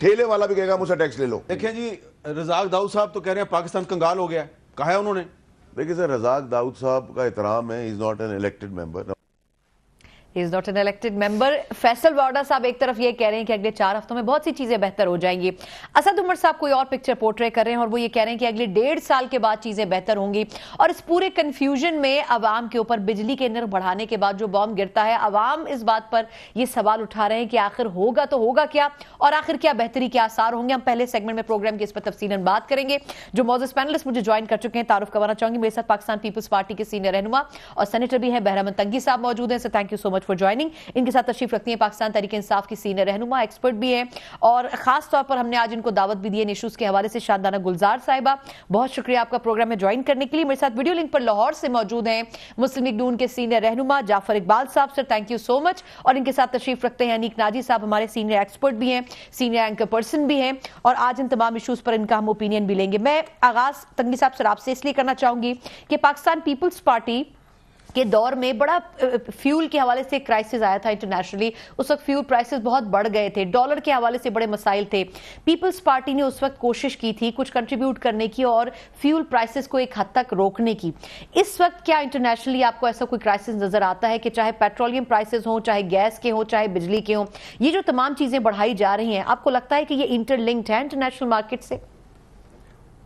ٹھیلے والا بھی کہے گا مجھ سے ٹیکس لے لو. دیکھیں جی رزاق داؤد صاحب تو کہہ رہے ہیں پاکستان کنگال ہو گیا ہے, کہا ہے انہوں نے. دیکھیں سر, رزاق داؤد صاحب کا احترام ہے, is not an elected member. He is not an elected member. Faisal Vawda صاحب ایک طرف یہ کہہ رہے ہیں کہ اگلے 4 ہفتوں میں بہت سی چیزیں بہتر ہو جائیں گی. اسد عمر صاحب کوئی اور پکچر پورٹرے کر رہے ہیں اور وہ یہ کہہ رہے ہیں کہ اگلے 1.5 سال کے بعد چیزیں بہتر ہوں گی. اور اس پورے کنفیوژن میں عوام کے اوپر بجلی کے نرخ بڑھانے کے بعد جو بام گرتا ہے, عوام اس بات پر یہ سوال اٹھا رہے ہیں کہ آخر ہوگا تو ہوگا کیا, اور آخر کیا بہتری کے آثار ہوں گے. ہم پہلے سیگمنٹ میں پروگرام کی اس پر تفصیلاً بات کریں گے. جو معزز پینلسٹ مجھے جوائن کر چکے ہیں تعارف کروانا چاہوں گی. میرے ساتھ پاکستان پیپلز پارٹی کے سینئر رہنما اور سینیٹر بھی ہیں بہرامند تنگی صاحب موجود ہیں. So thank you so much for joining. ان کے ساتھ تشریف رکھتی ہیں پاکستان تحریک انصاف کی سینئر رہنما, ایکسپرٹ بھی ہیں, اور خاص طور پر ہم نے آج ان کو دعوت بھی دی ہے ایشوز کے حوالے سے, شاندانہ گلزار صاحبہ. بہت شکریہ آپ کا پروگرام میں جوائن کرنے کے لیے. میرے ساتھ ویڈیو لنک پر لاہور سے موجود ہیں مسلم لیگ نون کے سینئر رہنما جعفر اقبال صاحب. سر تھینک یو سو مچ. اور ان کے ساتھ تشریف رکھتے ہیں انیک ناجی صاحب, ہمارے سینئر ایکسپرٹ بھی ہیں, سینئر اینکر پرسن بھی ہیں, اور آج ان تمام ایشوز پر ان کا ہم اوپینین بھی لیں گے. میں آغاز تنگی صاحب سر آپ سے اس لیے کرنا چاہوں گی کہ پاکستان پیپلز پارٹی کے دور میں بڑا فیول کے حوالے سے کرائسس آیا تھا انٹرنیشنلی. اس وقت فیول پرائسز بہت بڑھ گئے تھے, ڈالر کے حوالے سے بڑے مسائل تھے. پیپلز پارٹی نے اس وقت کوشش کی تھی کچھ کنٹریبیوٹ کرنے کی اور فیول پرائسز کو ایک حد تک روکنے کی. اس وقت کیا انٹرنیشنلی آپ کو ایسا کوئی کرائسس نظر آتا ہے کہ چاہے پیٹرولیم پرائسز ہوں, چاہے گیس کے ہوں, چاہے بجلی کے ہوں, یہ جو تمام چیزیں بڑھائی جا رہی ہیں, آپ کو لگتا ہے کہ یہ انٹر لنکڈ ہے انٹرنیشنل مارکیٹ سے؟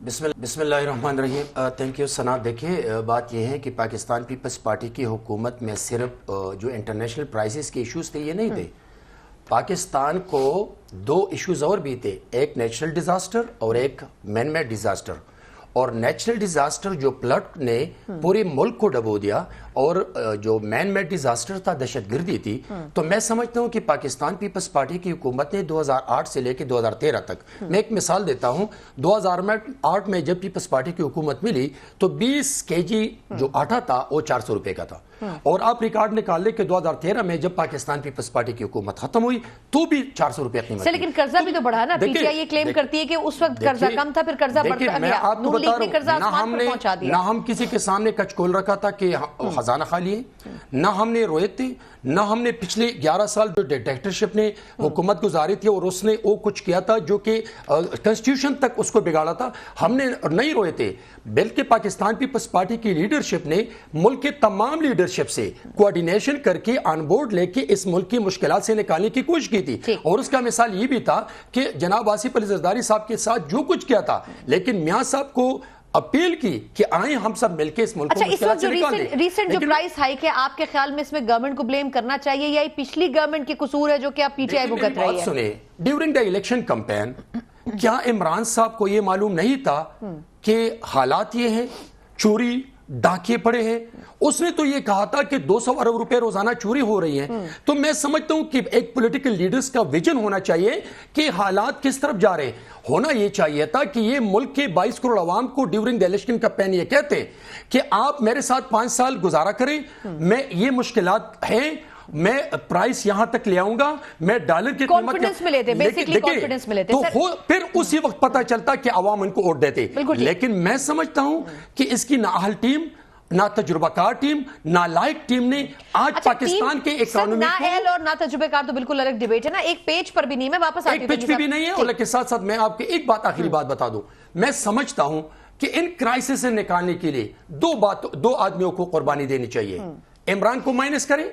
بسم اللہ الرحمن الرحیم. تھینک یو سنا. دیکھیں بات یہ ہے کہ پاکستان پیپلز پارٹی کی حکومت میں صرف جو انٹرنیشنل پرائسز کے ایشوز تھے یہ نہیں تھے. پاکستان کو 2 ایشوز اور بھی تھے, ایک نیچرل ڈیزاسٹر اور ایک مین میڈ ڈیزاسٹر. اور نیچرل ڈیزاسٹر جو فلڈ نے پورے ملک کو ڈبو دیا, اور جو مین میڈ ڈیزاسٹر تھا دہشت گردی تھی. تو میں سمجھتا ہوں کہ پاکستان پیپلز پارٹی کی حکومت نے 2008 سے لے کے 2013 تک, میں ایک مثال دیتا ہوں, 2008 میں جب پیپلز پارٹی کی حکومت ملی تو 20 kg جو آٹا تھا وہ 400 روپے کا تھا. اور آپ ریکارڈ نکال لیں کہ 2013 میں جب پاکستان پیپلز پارٹی کی حکومت ختم ہوئی تو بھی 400 روپے قیمت تھی. لیکن قرضہ بھی تو بڑھا نا, پی ٹی آئی یہ کلیم کرتی ہے کہ اس وقت قرضہ کم تھا پھر قرضہ بڑھتا گیا. نون لیگ نے قرضہ آسمان پر پہنچا دیا. نہ ہم کسی کے سامنے کچ کھول رکھا تھا کہ خزانہ خالی ہے, نہ ہم نے روئے تھے, نہ ہم نے پچھلے 11 سال جو ڈکٹیٹرشپ نے حکومت گزاری تھی اور اس نے وہ کچھ کیا تھا جو کہ کنسٹیٹیوشن تک اس کو بگاڑا تھا, ہم نے نہیں روئے تھے. بلکہ پاکستان پیپلز پارٹی کی لیڈرشپ نے ملک کے تمام لیڈرشپ سے کوارڈینیشن کر کے آن بورڈ لے کے اس ملک کی مشکلات سے نکالنے کی کوشش کی تھی. اور اس کا مثال یہ بھی تھا کہ جناب آصف علی زرداری صاحب کے ساتھ جو کچھ کیا تھا, لیکن میاں صاحب کو اپیل کی کہ آئیں ہم سب مل کے اس ملک کو مشکلات سے نکال دیں. ریسنٹ جو پرائس ہائیک ہے آپ کے خیال میں اس میں گورنمنٹ کو بلیم کرنا چاہیے یا پچھلی گورنمنٹ کے قصور ہے جو کہ آپ پی ٹی آئی بھگت رہی ہے؟ سنیں, ڈیورنگ دا الیکشن کمپین کیا عمران صاحب کو یہ معلوم نہیں تھا کہ حالات یہ ہیں, چوری ڈاکے پڑے ہیں؟ اس نے تو یہ کہا تھا کہ 200 ارب روپے روزانہ چوری ہو رہی ہیں. تو میں سمجھتا ہوں کہ ایک پولیٹیکل لیڈرز کا ویژن ہونا چاہیے کہ حالات کس طرف جا رہے ہیں. ہونا یہ چاہیے تھا کہ یہ ملک کے 22 کروڑ عوام کو ڈیورنگ دی الیکشن کمپین یہ کہتے کہ آپ میرے ساتھ 5 سال گزارا کریں, میں یہ مشکلات ہیں, میں پرائس یہاں تک لے آؤں گا, میں ڈالر کی کانفیڈنس ملے تھے, بیسیکلی کانفیڈنس ملے تھے. تو پھر اسی وقت پتہ چلتا کہ عوام ان کو ووٹ دیتے. لیکن میں سمجھتا ہوں کہ اس کی نہ اہل ٹیم, نہ تجربہ کار ٹیم, نہ لائق ٹیم نے آج پاکستان کے اکانومی نہ اہل اور نہ تجربہ کار تو بالکل الگ ڈیبیٹ ہے نا, ایک پیج پر بھی نہیں. میں واپس آتی ہوں, ایک پیج پہ بھی نہیں ہے. اور لیکن ساتھ ساتھ میں آپ کی ایک بات آخری بات بتا دوں, میں سمجھتا ہوں کہ ان کرائسس سے نکالنے کے لیے 2 آدمیوں کو قربانی دینی چاہیے. عمران کو مائنس کریں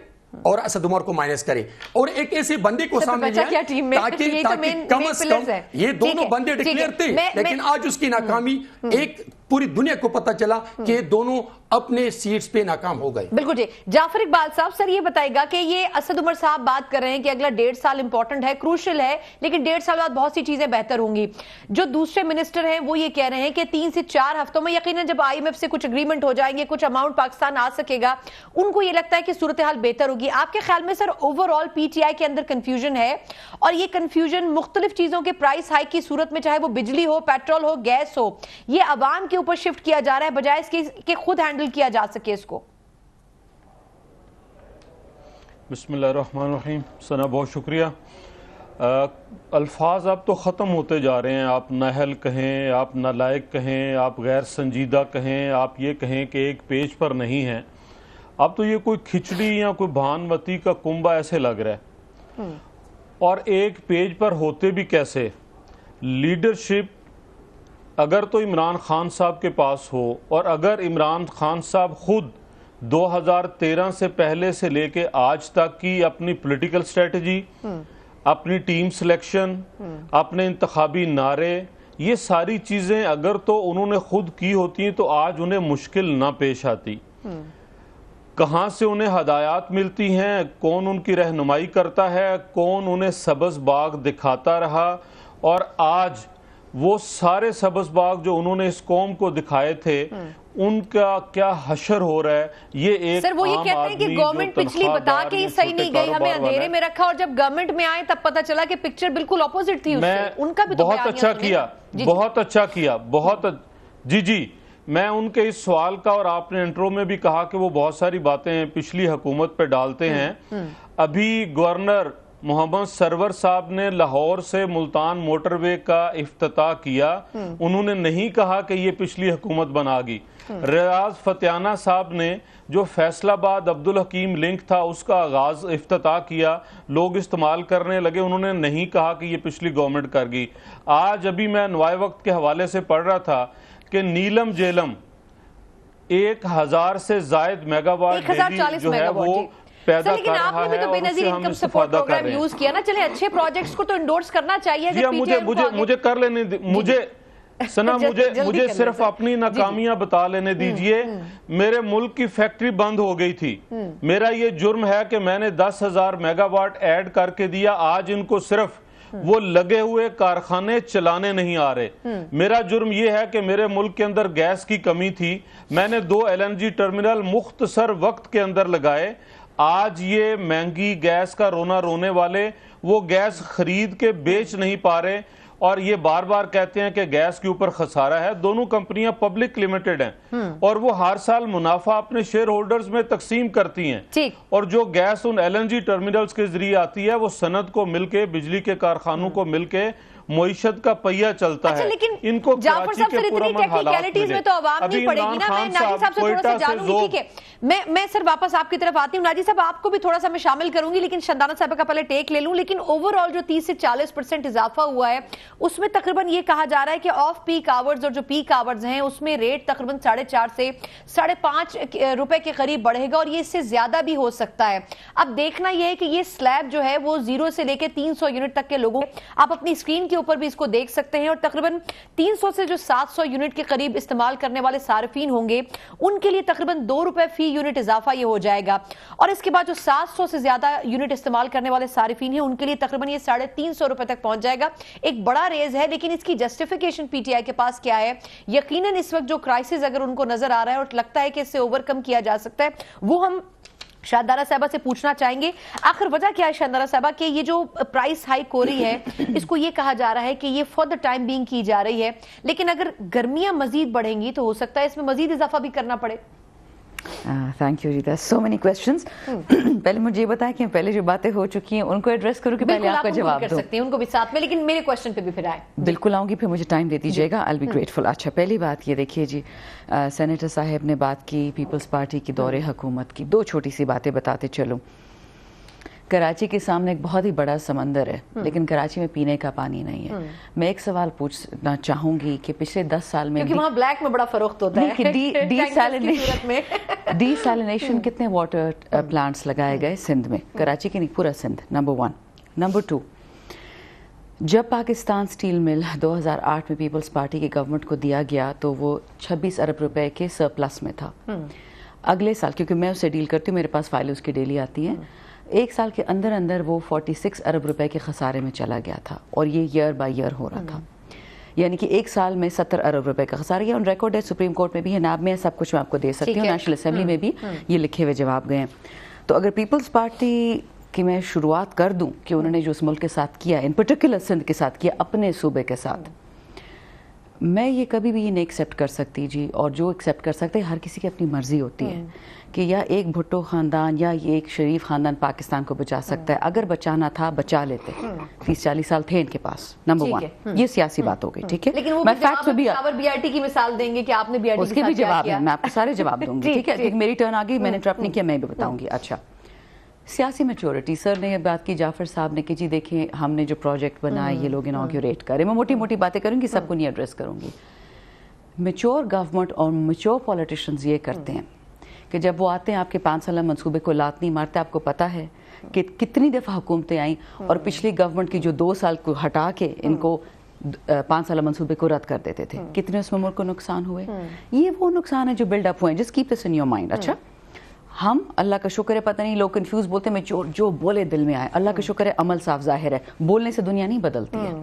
اور اسد عمر کو مائنس کریں, اور ایک ایسے بندے کو سامنے لائیں تاکہ کم از کم یہ دونوں بندے ڈکلیئر تھے, لیکن آج اس کی ناکامی ایک پوری دنیا کو پتہ چلا کہ دونوں اپنے سیٹس پہ ناکام ہو گئے. بالکل جی. جعفر اقبال صاحب سر یہ بتائے گا کہ یہ اسد عمر صاحب بات کر رہے ہیں کہ اگلا 1.5 سال امپورٹنٹ ہے, کروشل ہے, لیکن 1.5 سال بعد بہت سی چیزیں بہتر ہوں گی. جو دوسرے منسٹر ہیں وہ یہ کہہ رہے ہیں کہ 3 سے 4 ہفتوں میں یقیناً جب آئی ایم ایف سے کچھ اگریمنٹ ہو جائیں گے, کچھ اماؤنٹ پاکستان آ سکے گا, ان کو یہ لگتا ہے کہ صورتحال بہتر ہوگی. آپ کے خیال میں سر over all P T I کے اندر کنفیوژن ہے, اور یہ کنفیوژن مختلف چیزوں کے پرائس ہائیک کی صورت میں, چاہے وہ بجلی ہو, پیٹرول ہو, گیس ہو, یہ عوام کے اوپر شفٹ کیا جا رہا ہے بجائے اس کے کہ خود ہینڈل کیا جا سکے اس کو؟ بسم اللہ الرحمن الرحیم. ثنا بہت شکریہ. الفاظ اب تو ختم ہوتے جا رہے ہیں. آپ نااہل کہیں, آپ نالائق کہیں, آپ غیر سنجیدہ کہیں, آپ یہ کہیں کہ ایک پیج پر نہیں ہیں. اب تو یہ کوئی کھچڑی یا کوئی بھانوتی کا کنبہ ایسے لگ رہا ہے, اور ایک پیج پر ہوتے بھی کیسے, لیڈرشپ اگر تو عمران خان صاحب کے پاس ہو، اور اگر عمران خان صاحب خود 2013 سے پہلے سے لے کے آج تک کی اپنی پولیٹیکل سٹریٹجی، اپنی ٹیم سلیکشن، اپنے انتخابی نعرے، یہ ساری چیزیں اگر تو انہوں نے خود کی ہوتی ہیں تو آج انہیں مشکل نہ پیش آتی۔ کہاں سے انہیں ہدایات ملتی ہیں، کون ان کی رہنمائی کرتا ہے، کون انہیں سبز باغ دکھاتا رہا، اور آج وہ سارے سبز باغ جو انہوں نے اس قوم کو دکھائے تھے ان کا کیا حشر ہو رہا ہے۔ یہ ایک سر وہ یہ کہتے ہیں کہ گورنمنٹ پچھلی بتا کے ہی صحیح نہیں گئی، ہمیں اندھیرے میں رکھا، اور جب گورنمنٹ میں آئے تب پتا چلا کہ پکچر بالکل اپوزٹ تھی اس سے۔ ان کا بھی تو بہت اچھا کیا، بہت اچھا کیا، بہت جی میں ان کے اس سوال کا، اور آپ نے انٹرو میں بھی کہا کہ وہ بہت ساری باتیں پچھلی حکومت پہ ڈالتے ہیں۔ ابھی گورنر محمد سرور صاحب نے لاہور سے ملتان موٹر وے کا افتتاح کیا، انہوں نے نہیں کہا کہ یہ پچھلی حکومت بنا گی۔ ریاض فتیانہ صاحب نے جو فیصل آباد عبدالحکیم لنک تھا اس کا آغاز افتتاح کیا، لوگ استعمال کرنے لگے، انہوں نے نہیں کہا کہ یہ پچھلی گورنمنٹ کر گئی۔ آج ابھی میں نوائے وقت کے حوالے سے پڑھ رہا تھا کہ نیلم جیلم 1000 سے زائد میگا واٹ ڈیلی جو ہے وہ پیدا کر رہا ہے، اور اس سے ہم استفادہ کر رہے ہیں۔ یوز کیا نا، چلے اچھے پروجیکٹس کو تو انڈورس کرنا چاہیے۔ مجھے کر لینے مجھے صرف اپنی ناکامیاں بتا لینے دیجئے۔ میرے ملک کی فیکٹری بند ہو گئی تھی، میرا یہ جرم ہے کہ میں نے 10,000 میگا واٹ ایڈ کر کے دیا، آج ان کو صرف وہ لگے ہوئے کارخانے چلانے نہیں آ رہے۔ میرا جرم یہ ہے کہ میرے ملک کے اندر گیس کی کمی تھی، میں نے 2 LNG ٹرمینل مختصر وقت کے اندر لگائے، آج یہ مہنگی گیس کا رونا رونے والے وہ گیس خرید کے بیچ نہیں پا رہے، اور یہ بار بار کہتے ہیں کہ گیس کے اوپر خسارہ ہے۔ دونوں کمپنیاں پبلک لیمیٹڈ ہیں اور وہ ہر سال منافع اپنے شیئر ہولڈرز میں تقسیم کرتی ہیں، اور جو گیس ان LNG ٹرمینلز کے ذریعے آتی ہے وہ صنعت کو مل کے، بجلی کے کارخانوں کو مل کے معیشت کا پہیہ چلتا ہے۔ ان کو کراچی کے پرامن حالات ملے۔ میں تو عوام نہیں پڑے گی نا۔ میں ناجی صاحب سے تھوڑا سا جانوں گی، ٹھیک ہے، میں سر واپس آپ کی طرف آتی ہوں۔ ناجی صاحب آپ کو بھی تھوڑا سا میں شامل کروں گی، لیکن شندانہ صاحبہ کا پہلے ٹیک لے لوں۔ لیکن اوور آل جو 30 سے 40% اضافہ ہوا ہے اس میں تقریباً یہ کہا جا رہا ہے کہ آف پیک آورز اور جو پیک آورز ہیں اس میں ریٹ تقریباً 4.5 سے 5.5 روپے کے قریب بڑھے گا، اور یہ اس سے زیادہ بھی ہو سکتا ہے۔ اب دیکھنا یہ ہے کہ یہ سلیب جو ہے وہ 0 سے لے کے 300 یونٹ تک کے لوگوں، آپ اپنی اسکرین کے اوپر بھی اس کو دیکھ سکتے ہیں، اور تقریباً 300 سے جو 700 یونٹ کے قریب استعمال کرنے والے صارفین ہوں گے ان کے لیے تقریباً 2 روپے فی یونٹ اضافہ یہ ہو جائے گا، اور اس کے بعد جو 700 سے زیادہ یونٹ استعمال کرنے والے صارفین ہیں ان کے لیے تقریباً یہ 350 روپے تک پہنچ جائے گا۔ ایک بڑا ریز ہے، لیکن اس کی جسٹیفیکیشن پی ٹی آئی کے پاس کیا ہے؟ یقیناً اس وقت جو کرائسس اگر ان کو نظر آ رہا ہے اور لگتا ہے کہ اس سے اوور کم کیا جا سکتا ہے، وہ ہم شاندارہ صاحبہ سے پوچھنا چاہیں گے۔ آخر وجہ کیا ہے شاندارہ صاحبہ کہ یہ جو پرائس ہائیک ہو رہی ہے اس کو یہ کہا جا رہا ہے کہ یہ فار دا ٹائم بینگ کی جا رہی ہے، لیکن اگر گرمیاں مزید بڑھیں گی تو ہو سکتا ہے اس میں مزید اضافہ بھی کرنا پڑے۔ Thank you ji, there so many questions. پہلے مجھے یہ بتائیں کہ پہلے جو باتیں ہو چکی ہیں ان کو ایڈریس کروں کہ پہلے آپ کا جواب دوں؟ ان کو بھی ساتھ میں، لیکن میرے کوسچن پہ بھی پھر آئے۔ بالکل آؤں گی، پھر مجھے ٹائم دے دیجیے گا، آئی ول بی گریٹفل۔ اچھا، پہلی بات یہ دیکھیے جی، سینیٹر صاحب نے بات کی پیپلز پارٹی کی دور حکومت کی، 2 چھوٹی سی باتیں بتاتے چلوں۔ کراچی کے سامنے ایک بہت ہی بڑا سمندر ہے، لیکن کراچی میں پینے کا پانی نہیں ہے۔ میں ایک سوال پوچھنا چاہوں گی کہ پچھلے 10 سال میں، کیونکہ وہاں بلیک میں بڑا فروخت ہوتا ہے، ڈی سیلینیشن کتنے واٹر پلانٹس لگائے گئے سندھ میں؟ کراچی کے نہیں، پورا سندھ، نمبر 1۔ نمبر 2، جب پاکستان سٹیل مل 2008 میں پیپلز پارٹی کی گورنمنٹ کو دیا گیا تو وہ 26 ارب روپے کے سرپلس میں تھا۔ اگلے سال، کیونکہ میں اسے ڈیل کرتی ہوں، میرے پاس فائل اس کی ڈیلی آتی ہیں، 1 سال کے اندر اندر وہ 46 ارب روپے کے خسارے میں چلا گیا تھا، اور یہ ایئر بائی ایئر ہو رہا تھا، یعنی کہ 1 سال میں 70 ارب روپے کا خسارہ۔ یہ آن ریکارڈ ہے، سپریم کورٹ میں بھی ہے، ناب میں ہے، سب کچھ میں آپ کو دے سکتی ہوں، نیشنل اسمبلی میں بھی یہ لکھے ہوئے جواب گئے ہیں۔ تو اگر پیپلز پارٹی کی میں شروعات کر دوں کہ انہوں نے جو اس ملک کے ساتھ کیا، ان پرٹیکولر سندھ کے ساتھ کیا، اپنے صوبے کے ساتھ، میں یہ کبھی بھی یہ نہیں ایکسیپٹ کر سکتی جی، اور جو ایکسیپٹ کر سکتے ہر کسی کی اپنی مرضی ہوتی ہے کہ یا ایک بھٹو خاندان یا یہ ایک شریف خاندان پاکستان کو بچا سکتا ہے، اگر بچانا تھا بچا لیتے، 30-40 سال تھے ان کے پاس، نمبر 1۔ یہ سیاسی بات ہو گئی، ٹھیک ہے، میں فیکٹس میں بھی بی آر ٹی کی مثال دیں گے کہ آپ نے بی آر ٹی اس کے بھی جواب ہے، میں آپ کو سارے جواب دوں گی، ٹھیک ہے، میری ٹرن آ گئی، میں نے انٹرپٹ نہیں کیا، میں بھی بتاؤں گی۔ اچھا، سیاسی میچورٹی. سر نے یہ بات کی, جعفر صاحب نے, کہ جی دیکھیں ہم نے جو پروجیکٹ بنائے یہ لوگ انوگریٹ کریں. میں موٹی موٹی باتیں کروں گی, سب کو نہیں ایڈریس کروں گی. میچور گورنمنٹ اور میچور پولیٹیشینز یہ کرتے ہیں کہ جب وہ آتے ہیں آپ کے 5 سالہ منصوبے کو لات نہیں مارتے. آپ کو پتہ ہے کہ کتنی دفعہ حکومتیں آئیں اور پچھلی گورنمنٹ کی جو 2 سال کو ہٹا کے ان کو 5 سالہ منصوبے کو رد کر دیتے تھے, کتنے اس میں ملک کو نقصان ہوئے. یہ وہ نقصان ہے جو بلڈ اپ ہوئے ہیں. Just keep this in your mind. اچھا, ہم اللہ کا شکر ہے, پتہ نہیں لوگ کنفیوز بولتے ہیں میں جو بولے دل میں آئے. اللہ کا شکر ہے عمل صاف ظاہر ہے, بولنے سے دنیا نہیں بدلتی ہے.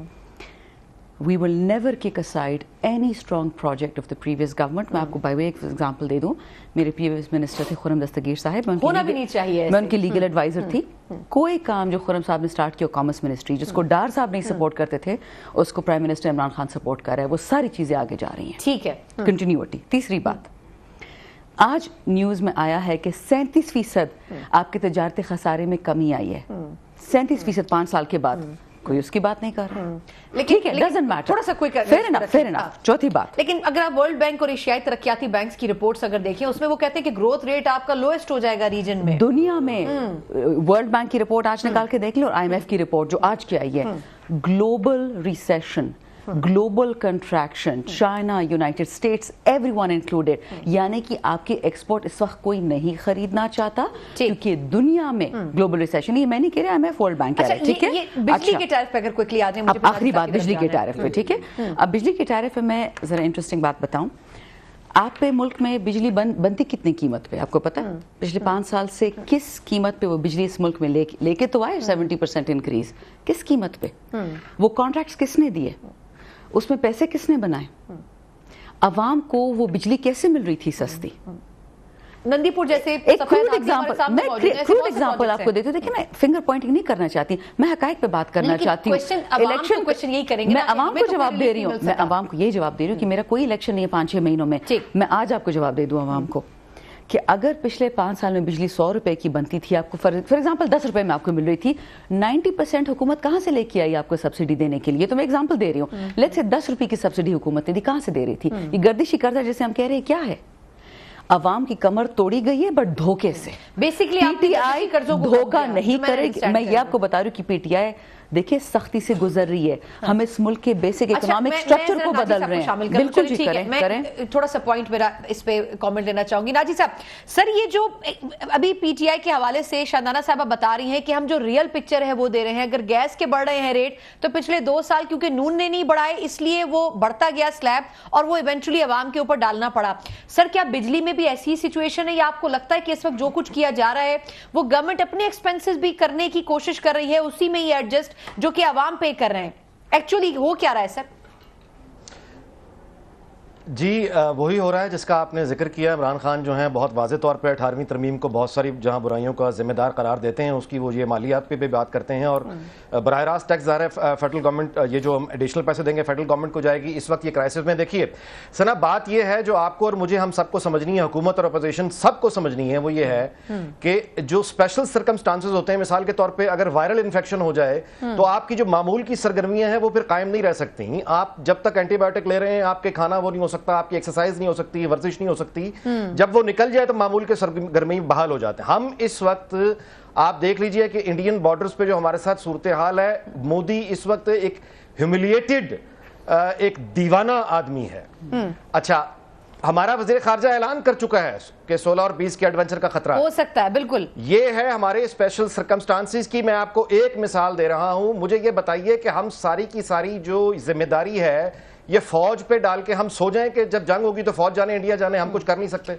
We will never kick aside any strong project of the previous government. میں آپ کو بائی وے ایک ایگزامپل دے دوں. میرے پریویس منسٹر تھے خرم دستگیر صاحب, ہونا بھی نہیں چاہیے, میں ان کی لیگل ایڈوائزر تھی. کوئی کام جو خرم صاحب نے سٹارٹ کیا کامرس منسٹری, جس کو ڈار صاحب نہیں سپورٹ کرتے تھے, اس کو prime minister Imran Khan support کر رہا ہے. وہ ساری چیزیں آگے جا رہی ہیں. ٹھیک ہے, کنٹینیوٹی. تیسری بات, آج نیوز میں آیا ہے کہ 37% آپ کے تجارتی خسارے میں کمی آئی ہے. 37% 5 سال کے بعد. کوئی اس کی بات نہیں کر رہا. ٹھیک ہے, ڈزنٹ میٹر, تھوڑا سا کوئی فیر انف. چوتھی بات, لیکن اگر آپ ورلڈ بینک اور ایشیائی ترقیاتی بینکس کی رپورٹس اگر دیکھیں, اس میں وہ کہتے ہیں کہ گروتھ ریٹ آپ کا لوئسٹ ہو جائے گا ریجن میں, دنیا میں. ورلڈ بینک کی رپورٹ آج نکال کے دیکھ لو, اور آئی ایم ایف کی رپورٹ جو آج کی آئی ہے. Global recession, global contraction, China, United States, every one included. یعنی کہ آپ کے ایکسپورٹ اس وقت کوئی نہیں خریدنا چاہتا, کیونکہ دنیا میں گلوبل ریسیشن. یہ میں نہیں کہہ رہا, ایم ایف ورلڈ بینک کہہ رہا ہے. ٹھیک ہے, بجلی کے ٹیرف پہ اگر کوئی آ جائے. اب آخری بات بجلی کے ٹیرف پہ. ٹھیک ہے, اب بجلی کے ٹیرف پہ میں ذرا انٹرسٹنگ بات بتاؤں. آپ پہ ملک میں بجلی بنتی کتنی قیمت پہ, آپ کو پتا؟ پچھلے 5 سال سے کس قیمت پہ وہ بجلی اس ملک میں لے کے تو آئے 70% انکریز. کس قیمت پہ؟ وہ کانٹریکٹس کس نے دیے, اس میں پیسے کس نے بنائے, عوام کو وہ بجلی کیسے مل رہی تھی سستی. نندی پور جیسے ایک کروڈ ایگزامپل آپ کو دیتے. دیکھیں میں فنگر پوائنٹنگ نہیں کرنا چاہتی, میں حقائق پہ بات کرنا چاہتی ہوں. الیکشن یہی کریں گے, میں عوام کو جواب دے رہی ہوں, میں عوام کو یہ جواب دے رہی ہوں کہ میرا کوئی الیکشن نہیں ہے 5-6 مہینوں میں. میں آج آپ کو جواب دے دوں عوام کو کہ اگر پچھلے 5 سال میں بجلی 100 روپے کی بنتی تھی, آپ کو فار ایگزامپل 10 روپے میں آپ کو مل رہی تھی, 90% حکومت کہاں سے لے کے آئی آپ کو سبسڈی دینے کے لیے. تو میں ایگزامپل دے رہی ہوں, لیٹس سے 10 روپے کی سبسڈی حکومت نے دی, کہاں سے دے رہی تھی؟ یہ گردشی قرضہ جیسے ہم کہہ رہے ہیں, کیا ہے؟ عوام کی کمر توڑی گئی ہے, بٹ دھوکے سے. بیسکلی پی ٹی آئی دھوکہ نہیں کرے گی. میں یہ آپ کو بتا رہی ہوں کہ پی ٹی آئی دیکھیں سختی سے گزر رہی ہے. ہم اس ملک کے بیسک اکنامک سٹرکچر کو بدل رہے ہیں. بالکل جی, کریں. تھوڑا سا پوائنٹ میرا اس پہ کامنٹ لینا چاہوں گی. ناجی صاحب, سر یہ جو ابھی پی ٹی آئی کے حوالے سے شاندانہ صاحبہ بتا رہی ہیں کہ ہم جو ریئل پکچر ہے وہ دے رہے ہیں. اگر گیس کے بڑھ رہے ہیں ریٹ, تو پچھلے 2 سال کیونکہ نون نے نہیں بڑھائے اس لیے وہ بڑھتا گیا سلیب, اور وہ ایونچولی عوام کے اوپر ڈالنا پڑا. سر کیا بجلی میں بھی ایسی سچویشن ہے, یا آپ کو لگتا ہے کہ اس وقت جو کچھ کیا جا رہا ہے وہ گورنمنٹ اپنے ایکسپینسز بھی کرنے کی کوشش کر رہی ہے, اسی میں یہ ایڈجسٹ جو کہ عوام پے کر رہے ہیں, ایکچولی ہو کیا رہا ہے سر؟ جی وہی ہو رہا ہے جس کا آپ نے ذکر کیا. عمران خان جو ہیں بہت واضح طور پہ 18ویں ترمیم کو بہت ساری جہاں برائیوں کا ذمہ دار قرار دیتے ہیں, اس کی وہ یہ مالیات پہ بھی بات کرتے ہیں, اور براہ راست ٹیکس ظاہر ہے فیڈرل گورنمنٹ یہ جو ایڈیشنل پیسے دیں گے فیڈرل گورنمنٹ کو جائے گی اس وقت یہ کرائسس میں. دیکھیے سنا, بات یہ ہے جو آپ کو اور مجھے ہم سب کو سمجھنی ہے, حکومت اور اپوزیشن سب کو سمجھنی ہے, وہ یہ ہے کہ جو اسپیشل سرکمسٹانسز ہوتے ہیں, مثال کے طور پہ اگر وائرل انفیکشن ہو جائے تو آپ کی جو معمول کی سرگرمیاں ہیں وہ پھر قائم نہیں رہ سکتی. آپ جب تک اینٹی بایوٹک لے رہے ہیں آپ کے کھانا وہ نہیں ہو سکتا, آپ کی ایکسرسائز نہیں ہو سکتی, ورزش نہیں ہو سکتی. جب وہ نکل جائے تو معمول کے سرگرمی بحال ہو جاتے ہیں. ہم اس وقت آپ دیکھ لیجئے کہ انڈین بارڈرز پہ جو ہمارے ساتھ صورتحال ہے, مودی اس وقت ایک ہیوملیٹڈ ایک دیوانہ آدمی ہے. اچھا, ہمارا وزیر خارجہ اعلان کر چکا ہے کہ 16 اور 20 کے ایڈونچر کا خطرہ ہو سکتا ہے. بالکل یہ ہے ہمارے اسپیشل سرکمسٹانسز کی. میں آپ کو ایک مثال دے رہا ہوں. مجھے یہ بتائیے کہ ہم ساری کی ساری جو ذمہ داری ہے یہ فوج پہ ڈال کے ہم سو جائیں کہ جب جنگ ہوگی تو فوج جانے انڈیا جانے, ہم کچھ کر نہیں سکتے.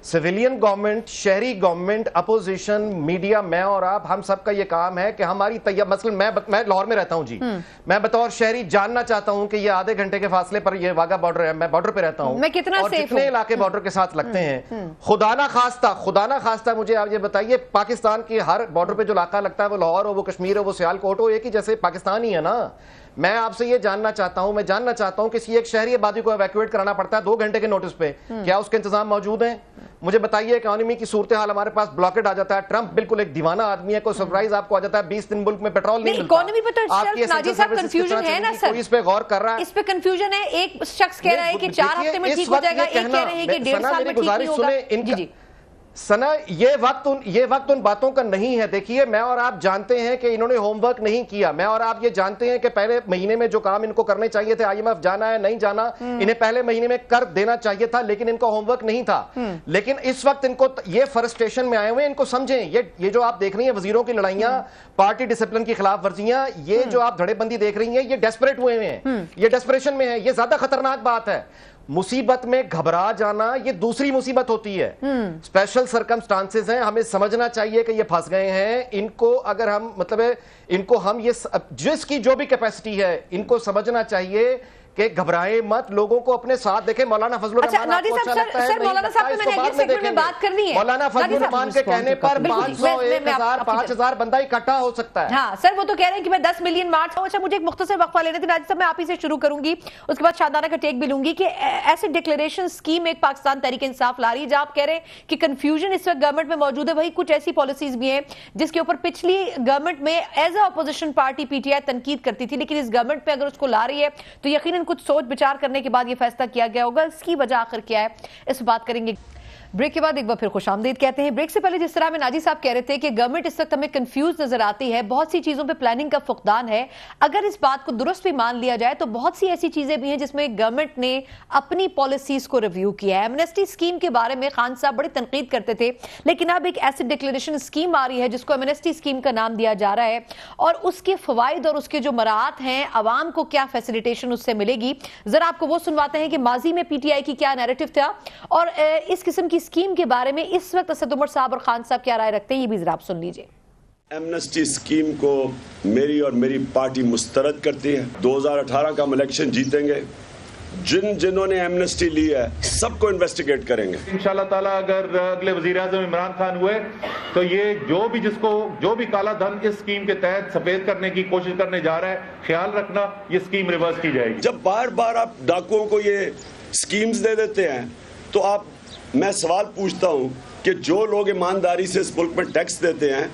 سویلین گورنمنٹ, شہری گورنمنٹ, اپوزیشن, میڈیا, میں اور آپ, ہم سب کا یہ کام ہے کہ ہماری مثلا میں لاہور میں رہتا ہوں جی, میں بطور شہری جاننا چاہتا ہوں کہ یہ آدھے گھنٹے کے فاصلے پر یہ واگا بارڈر ہے, میں بارڈر پہ رہتا ہوں, میں کتنا اور سیف جتنے علاقے بارڈر کے ساتھ لگتے ہیں, خدا نہ خواستہ مجھے آپ یہ بتائیے پاکستان کی ہر بارڈر پہ جو علاقہ لگتا ہے وہ لاہور ہو, وہ کشمیر ہو, وہ سیالکوٹ ہو, ایک ہی جیسے پاکستان ہی ہے نا. میں آپ سے یہ جاننا چاہتا ہوں کسی ایک شہری آبادی کو ایویکویٹ کرانا پڑتا ہے 2 گھنٹے کے نوٹس پہ, کیا اس کے انتظام موجود ہیں؟ مجھے بتائیے اکانومی کی صورتحال ہمارے پاس بلاکڈ آ جاتا ہے, ٹرمپ بالکل ایک دیوانہ آدمی ہے, کوئی سرپرائز آپ کو آ جاتا ہے 20 دن ملک میں پیٹرول نہیں ملتا. اکانومی پہ تو ناجی صاحب کنفیوژن ہے نا سر, کوئی اس پہ غور کر رہا ہے؟ اس پہ کنفیوژن ہے. ایک شخص کہہ رہا ہے کہ 4 ہفتے میں ٹھیک ہو جائے گا, ایک کہہ رہے ہیں کہ 1.5 سال میں ٹھیک نہیں ہوگا. سنا یہ وقت ان باتوں کا نہیں ہے. دیکھیے میں اور آپ جانتے ہیں کہ انہوں نے ہوم ورک نہیں کیا. میں اور آپ یہ جانتے ہیں کہ پہلے مہینے میں جو کام ان کو کرنے چاہیے تھے, IMF جانا ہے نہیں جانا, انہیں پہلے مہینے میں کر دینا چاہیے تھا, لیکن ان کا ہوم ورک نہیں تھا. لیکن اس وقت ان کو یہ فرسٹریشن میں آئے ہوئے, ان کو سمجھیں. یہ جو آپ دیکھ رہی ہیں وزیروں کی لڑائیاں, پارٹی ڈسپلن کی خلاف ورزیاں, یہ جو آپ دھڑے بندی دیکھ رہی ہیں, یہ ڈیسپریٹ ہوئے ہیں, یہ ڈیسپریشن میں ہے. یہ زیادہ خطرناک بات ہے. مصیبت میں گھبرا جانا یہ دوسری مصیبت ہوتی ہے. اسپیشل سرکمسٹانسز ہیں, ہمیں سمجھنا چاہیے کہ یہ پھنس گئے ہیں. ان کو اگر ہم ان کو ہم یہ جس کی جو بھی کیپیسٹی ہے, ان کو سمجھنا چاہیے کہ گھبرائیں مت, لوگوں کو اپنے ساتھ دیکھیں. مولانا فضل الرحمان آپ کو اچھا لگتا ہے, مولانا صاحب میں نے اگلے سیگمنٹ میں بات کرنی ہے. مولانا فضل الرحمان کے کہنے پر 500 1000 5000 بندہ اکٹھا ہو سکتا ہے. ہاں سر, وہ تو کہہ رہے ہیں کہ میں 10 ملین مارچ ہوں. اچھا مجھے ایک مختصر وقفہ لینے تھے ناجی صاحب, میں آپ ہی سے شروع کروں گی, اس کے بعد شادانہ کا ٹیک بھی لوں گی. کہ ایسے ڈکلیریشن اسکیم ایک پاکستان تحریک انصاف لا رہی ہے, جہاں آپ کہہ رہے ہیں کہ کنفیوژن اس وقت گورنمنٹ میں موجود ہے. وہی کچھ ایسی پالیسیز بھی ہیں جس کے اوپر پچھلی گورنمنٹ میں as a opposition party PTI تنقید کرتی تھی, لیکن اس گورنمنٹ پہ اگر اس کو لا رہی ہے تو یقیناً کچھ سوچ بچار کرنے کے بعد یہ فیصلہ کیا گیا ہوگا. اس کی وجہ آخر کیا ہے, اس پر بات کریں گے. بریک کے بعد ایک بار پھر خوش آمدید کہتے ہیں. بریک سے پہلے جس طرح میں ناجی صاحب کہہ رہے تھے کہ گورنمنٹ اس وقت ہمیں کنفیوز نظر آتی ہے, بہت سی چیزوں پہ پلاننگ کا فقدان ہے. اگر اس بات کو درست بھی مان لیا جائے تو بہت سی ایسی چیزیں بھی ہیں جس میں گورنمنٹ نے اپنی پالیسیز کو ریویو کیا ہے. ایمنسٹی اسکیم کے بارے میں خان صاحب بڑی تنقید کرتے تھے, لیکن اب ایک ایسڈ ڈکلیریشن اسکیم آ رہی ہے جس کو ایمنسٹی اسکیم کا نام دیا جا رہا ہے, اور اس کے فوائد اور اس کے جو مراعات ہیں, عوام کو کیا فیسیلیٹیشن اس سے ملے گی. ذرا آپ کو وہ سنواتے ہیں کہ ماضی میں PTI کی کیا نیریٹو تھا, اور اس قسم کی اسکیم کے بارے میں اس وقت اسد عمر صاحب اور خان صاحب کیا رائے رکھتے ہیں, یہ بھی ذرا آپ سن لیجئے. ایمنسٹی اسکیم کو میری اور میری پارٹی مسترد کرتی ہے. 2018 کا ہم الیکشن جیتیں گے, جنہوں نے ایمنسٹی لی ہے سب کو انویسٹیگیٹ کریں گے انشاءاللہ تعالیٰ. اگر اگلے وزیر اعظم عمران خان ہوئے تو یہ جو بھی کالا دھن اس اسکیم کے تحت سفید کرنے کی کوشش کرنے جا رہا ہے, خیال رکھنا یہ اسکیم ریورس کی جائے گی. جب بار بار آپ ڈاکوؤں کو یہ اسکیمز دے دیتے ہیں تو میں سوال پوچھتا ہوں کہ جو لوگ ایمانداری سے اس ملک میں ٹیکس دیتے ہیں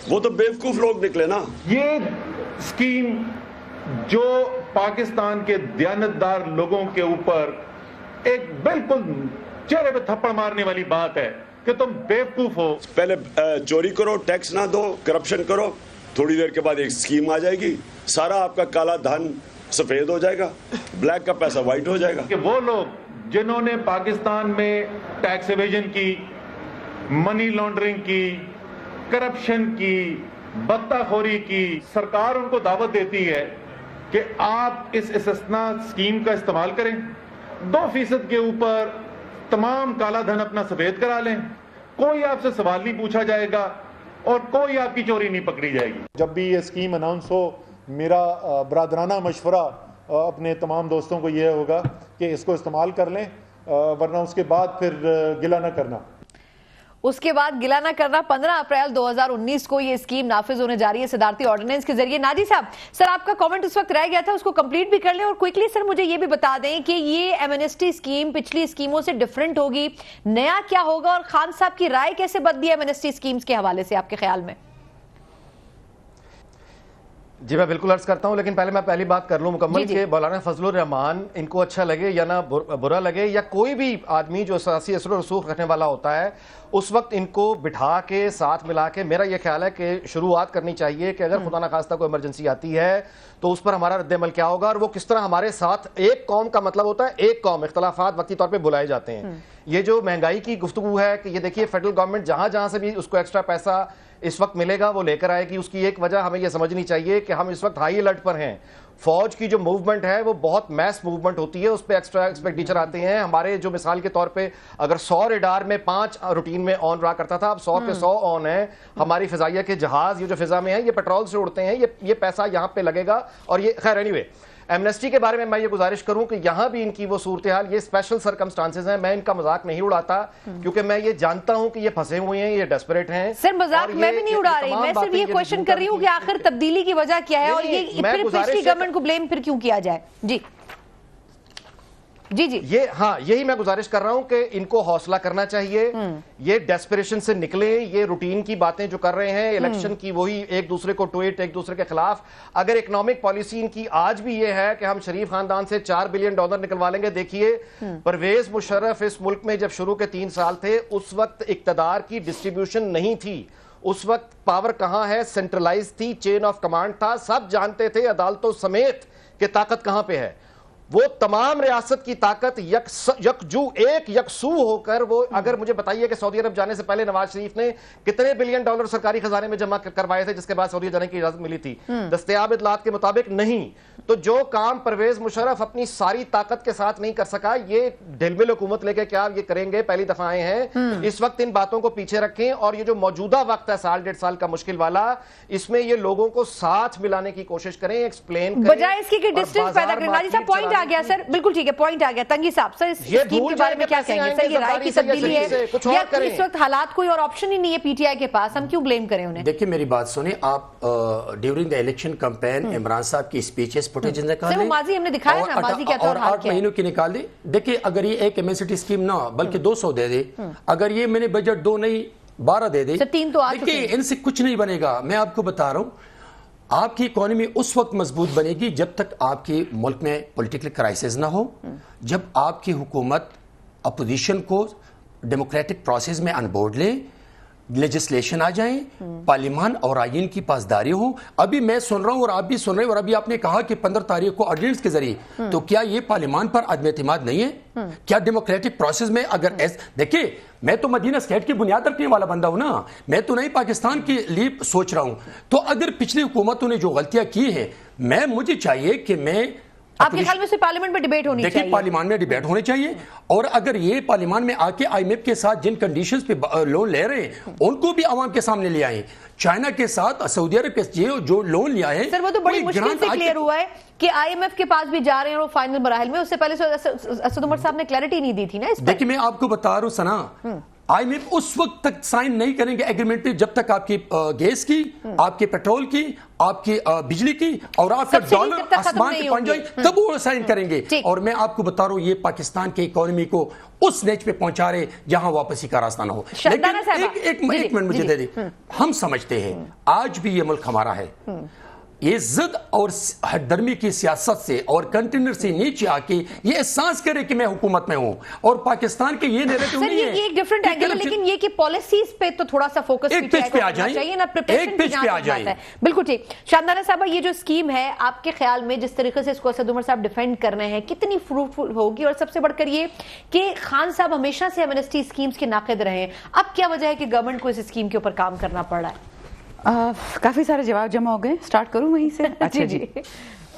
وہ تو بیوقوف لوگ نکلے نا. یہ اسکیم جو پاکستان کے دیانتدار لوگوں کے اوپر ایک بالکل چہرے پہ تھپڑ مارنے والی بات ہے کہ تم بیوقوف ہو. پہلے چوری کرو, ٹیکس نہ دو, کرپشن کرو, تھوڑی دیر کے بعد ایک اسکیم آ جائے گی, سارا آپ کا کالا دھن سفید ہو جائے گا, بلیک کا پیسہ وائٹ ہو جائے گا. کہ وہ لوگ جنہوں نے پاکستان میں ٹیکس ایویژن کی, منی لانڈرنگ کی, کرپشن کی, بطہ خوری کی, سرکار ان کو دعوت دیتی ہے کہ آپ اس استثناء اسکیم کا استعمال کریں, 2% کے اوپر تمام کالا دھن اپنا سفید کرا لیں, کوئی آپ سے سوال نہیں پوچھا جائے گا اور کوئی آپ کی چوری نہیں پکڑی جائے گی. جب بھی یہ اسکیم اناؤنس ہو, میرا برادرانہ مشورہ اپنے تمام دوستوں کو یہ ہوگا کہ اس کو استعمال کر لیں, ورنہ اس کے بعد پھر گلہ نہ کرنا. اس کے بعد گلہ نہ کرنا. 15 اپریل 2019 کو یہ اسکیم نافذ ہونے جا رہی ہے صدارتی آرڈیننس کے ذریعے. ناجی صاحب, سر آپ کا کامنٹ اس وقت رہ گیا تھا, اس کو کمپلیٹ بھی کر لیں, اور کوئکلی سر مجھے یہ بھی بتا دیں کہ یہ ایمنسٹی اسکیم پچھلی اسکیموں سے ڈیفرنٹ ہوگی, نیا کیا ہوگا, اور خان صاحب کی رائے کیسے بدلی ہے ایمنسٹی اسکیمز کے حوالے سے آپ کے خیال میں. جی میں بالکل عرض کرتا ہوں, لیکن پہلے میں پہلی بات کر لوں مکمل کہ مولانا فضل الرحمان ان کو اچھا لگے یا نہ برا لگے, یا کوئی بھی آدمی جو سیاسی اثر و رسوخ رکھنے والا ہوتا ہے, اس وقت ان کو بٹھا کے ساتھ ملا کے میرا یہ خیال ہے کہ شروعات کرنی چاہیے کہ اگر خدا نخواستہ کوئی ایمرجنسی آتی ہے تو اس پر ہمارا رد عمل کیا ہوگا, اور وہ کس طرح ہمارے ساتھ. ایک قوم کا مطلب ہوتا ہے ایک قوم, اختلافات وقتی طور پہ بلائے جاتے ہیں. یہ جو مہنگائی کی گفتگو ہے کہ یہ دیکھیے فیڈرل گورنمنٹ جہاں سے بھی اس کو ایکسٹرا پیسہ اس وقت ملے گا وہ لے کر آئے گی. اس کی ایک وجہ ہمیں یہ سمجھنی چاہیے کہ ہم اس وقت ہائی الرٹ پر ہیں. فوج کی جو موومنٹ ہے وہ بہت میس موومنٹ ہوتی ہے, اس پہ ایکسٹرا ایکسپینڈیچر آتے ہیں. ہمارے جو مثال کے طور پہ اگر 100 ریڈار میں 5 روٹین میں آن رہا کرتا تھا, اب 100 پہ 100 آن ہے. ہماری فضائیہ کے جہاز یہ جو فضا میں ہیں یہ پیٹرول سے اڑتے ہیں, یہ پیسہ یہاں پہ لگے گا. اور یہ خیر اینی ایمنسٹی کے بارے میں یہ گزارش کروں کہ یہاں بھی ان کی وہ صورتحال, یہ اسپیشل سرکمسٹانسز ہیں, میں ان کا مذاق نہیں اڑاتا کیونکہ میں یہ جانتا ہوں کہ یہ پھنسے ہوئے ہیں, یہ ڈیسپریٹ ہیں. سر مذاق میں بھی نہیں اڑا رہی, میں صرف یہ کوشچن کر رہی ہوں کہ آخر تبدیلی کی وجہ کیا ہے, اور یہ پھر پچھلی گورنمنٹ کو بلیم پھر کیوں کیا جائے. جی جی جی یہ ہاں یہی میں گزارش کر رہا ہوں کہ ان کو حوصلہ کرنا چاہیے, یہ ڈیسپریشن سے نکلیں, یہ روٹین کی باتیں جو کر رہے ہیں, الیکشن کی وہی ایک دوسرے کو ٹویٹ, ایک دوسرے کے خلاف. اگر اکنامک پالیسی ان کی آج بھی یہ ہے کہ ہم شریف خاندان سے $4 بلین نکلوا لیں گے, دیکھیے پرویز مشرف اس ملک میں جب شروع کے 3 سال تھے اس وقت اقتدار کی ڈسٹریبیوشن نہیں تھی, اس وقت پاور کہاں ہے, سینٹرلائز تھی, چین آف کمانڈ تھا, سب جانتے تھے عدالتوں سمیت کہ طاقت کہاں پہ ہے. وہ تمام ریاست کی طاقت یکسو ہو کر وہ, اگر مجھے بتائیے کہ سعودی عرب جانے سے پہلے نواز شریف نے کتنے $1 بلین سرکاری خزانے میں جمع کروائے تھے جس کے بعد سعودی جانے کی اجازت ملی تھی؟ دستیاب اطلاعات کے مطابق نہیں. تو جو کام پرویز مشرف اپنی ساری طاقت کے ساتھ نہیں کر سکا, یہ ڈھل مل حکومت لے کے کیا یہ کریں گے؟ پہلی دفعہ آئے ہیں. اس وقت ان باتوں کو پیچھے رکھیں, اور یہ جو موجودہ وقت ہے 1.5 سال کا مشکل والا, اس میں یہ لوگوں کو ساتھ ملانے کی کوشش کریں, ایکسپلین کریں, بجائے اس کی کہ ڈسٹنس پیدا کریں. ناجی صاحب پوائنٹ آ گیا سر, بالکل ٹھیک ہے, پوائنٹ آ گیا. تنگی صاحب سر اس اسکیم کے بارے میں کیا کہیں گے؟ سر یہ رائے کی تبدیلی ہے یا اس وقت حالات کوئی اور آپشن ہی نہیں ہے پی ٹی آئی کے پاس, ہم کیوں بلیم کریں انہیں؟ دیکھیں میری بات سنیں آپ, during the election campaign Imran صاحب کی اسپیچز فوٹیج نکال لیں, ماضی ہم نے دکھایا نا, ماضی کیا تھا اور 8 مہینوں کی نکال دیں. دیکھیں اگر یہ ایک ایمنسٹی اسکیم نہ بلکہ 200 دے دے, اگر یہ میں نے بجٹ 2 نہیں 12 دے دے, دیکھیں ان سے کچھ نہیں بنے گا. میں آپ کو بتا رہا ہوں, آپ کی اکانومی اس وقت مضبوط بنے گی جب تک آپ کے ملک میں پولیٹیکل کرائسس نہ ہو, جب آپ کی حکومت اپوزیشن کو ڈیموکریٹک پروسیس میں ان بورڈ لے, لیجسلیشن آ جائیں, پارلیمان اور آئین کی پاسداری ہو. ابھی میں سن رہا ہوں اور آپ بھی سن رہے ہیں, اور ابھی آپ نے کہا کہ 15 تاریخ کو آرڈیننس کے ذریعے, تو کیا یہ پارلیمان پر عدم اعتماد نہیں ہے؟ کیا ڈیموکریٹک پروسیس میں اگر دیکھیں میں تو مدینہ اسٹیٹ کی بنیاد رکھنے والا بندہ ہوں نا, میں تو نہیں پاکستان کے لیے سوچ رہا ہوں. تو اگر پچھلی حکومتوں نے جو غلطیاں کی ہیں, مجھے چاہیے کہ میں آپ کے خیال میں سے پارلیمنٹ میں ڈیبیٹ ہونی چاہیے؟ دیکھیں پارلیمان میں ڈیبیٹ ہونے چاہیے, اور اگر یہ پارلیمان میں آ کے آئی ایم ایف کے ساتھ جن کنڈیشنز پہ لون لے رہے ہیں ان کو بھی عوام کے سامنے لے آئیں. چائنا کے ساتھ سعودی عرب کے جو لون لیا ہے, سر وہ تو بڑی مشکل سے کلیئر ہوا ہے کہ آئی ایم ایف کے پاس بھی جا رہے ہیں اور فائنل مراحل میں. اس سے پہلے اسد عمر صاحب نے کلیئرٹی نہیں دی تھی نا اس پر. دیکھیں میں آپ کو بتا رہا ہوں سنا, آئی ایم ایف اس وقت تک سائن نہیں کریں گے ایگریمنٹ پہ جب تک آپ کی گیس کی, آپ کے پیٹرول کی, آپ کی بجلی کی اور آپ کا ڈالر آسمان پہ پہنچ جائے تب وہ سائن کریں گے. اور میں آپ کو بتا رہا ہوں یہ پاکستان کی اکانومی کو اس نیچ پہ پہنچا رہے جہاں واپسی کا راستہ نہ ہو. لیکن ایک منٹ مجھے دے دیں, ہم سمجھتے ہیں آج بھی یہ ملک ہمارا ہے. یہ ضد اور ہٹ درمی کی سیاست سے اور کنٹینر سے نیچے آ کے یہ احساس کرے کہ میں حکومت میں ہوں, اور پاکستان کے یہ نیریٹو نہیں ہے. یہ ایک ڈیفرنٹ اینگل ہے, لیکن یہ کہ پالیسیز پہ تو تھوڑا سا فوکس ایک پیج پہ آ جائیں, ایک پیج پہ آ جائیں. بالکل ٹھیک. شاندانہ صاحبہ یہ جو اسکیم ہے آپ کے خیال میں جس طریقے سے اس کو اسد عمر صاحب ڈیفینڈ کر رہے ہیں کتنی فروٹفل ہوگی؟ اور سب سے بڑھ کر یہ کہ خان صاحب ہمیشہ سے ایمنسٹی اسکیمز کے ناقد رہے ہیں, اب کیا وجہ ہے کہ گورنمنٹ کو اس اسکیم کے اوپر کام کرنا پڑ رہا ہے؟ کافی سارے جواب جمع ہو گئے, سٹارٹ کروں وہیں سے. اچھا جی,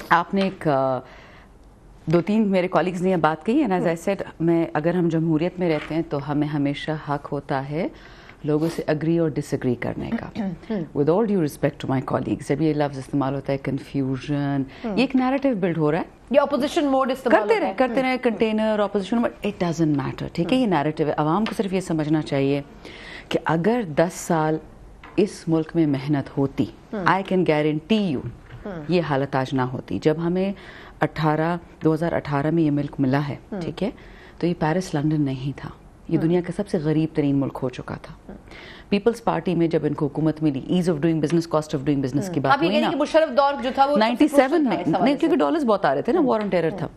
آپ نے ایک 2-3 میرے کولیگز نے یہ بات کہی, اینڈ ایز آئی سیڈ, میں اگر ہم جمہوریت میں رہتے ہیں تو ہمیں ہمیشہ حق ہوتا ہے لوگوں سے اگری اور ڈس اگری کرنے کا. With all due respect to my colleagues, جب یہ لفظ استعمال ہوتا ہے کنفیوژن, یہ ایک نیریٹو بلڈ ہو رہا ہے, یہ اپوزیشن موڈ استعمال کرتے رہے container opposition mode, it doesn't matter. ٹھیک ہے, یہ نیریٹو ہے. عوام کو صرف یہ سمجھنا چاہیے کہ اگر 10 سال اس ملک میں محنت ہوتی, آئی کین گارنٹی یو یہ حالت آج نہ ہوتی. جب ہمیں 2018 میں یہ ملک ملا ہے, ٹھیک ہے, تو یہ پیرس لنڈن نہیں تھا, یہ دنیا کا سب سے غریب ترین ملک ہو چکا تھا. پیپلز پارٹی میں جب ان کو حکومت ملی, as of doing business, cost of doing business کی بات ہوئی نا, مشرف دور جو تھا وہ 97 میں, نہیں کیونکہ ڈالرز بہت آ رہے تھے نا, وار آن ٹیرر تھا.